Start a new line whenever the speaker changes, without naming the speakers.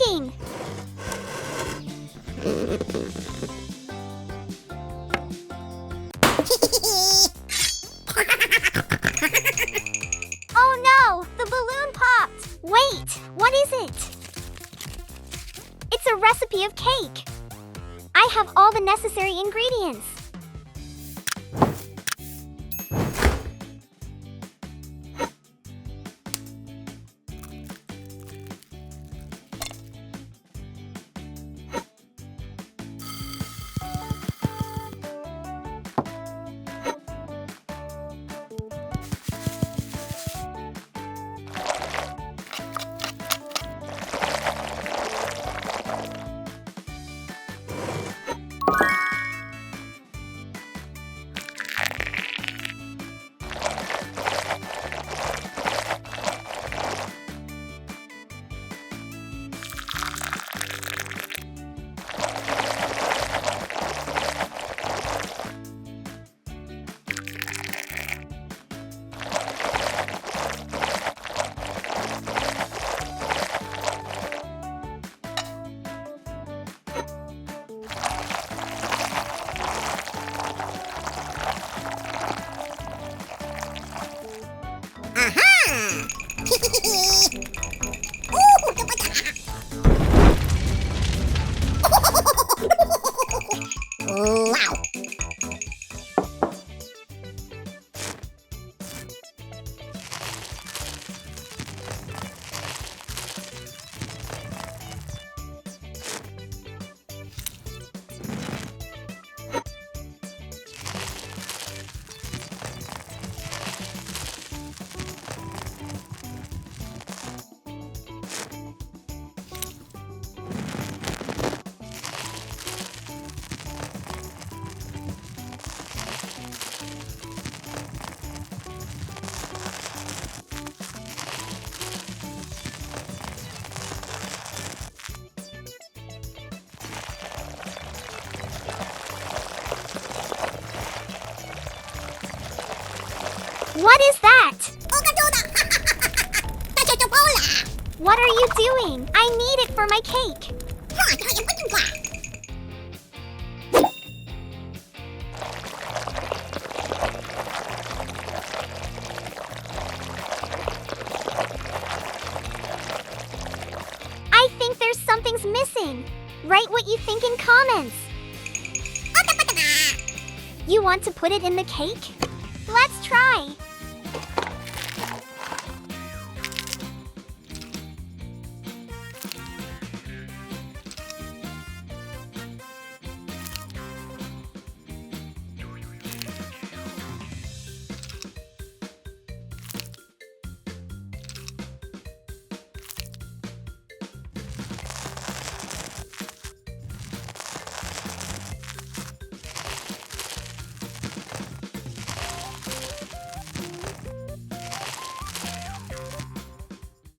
cooking. Oh no, the balloon popped. Wait, what is it? It's a recipe of cake. I have all the necessary ingredients.
Wow.
What is that? What are you doing? I need it for my cake. I think there's something's missing. Write what you think in comments. You want to put it in the cake? Let's try.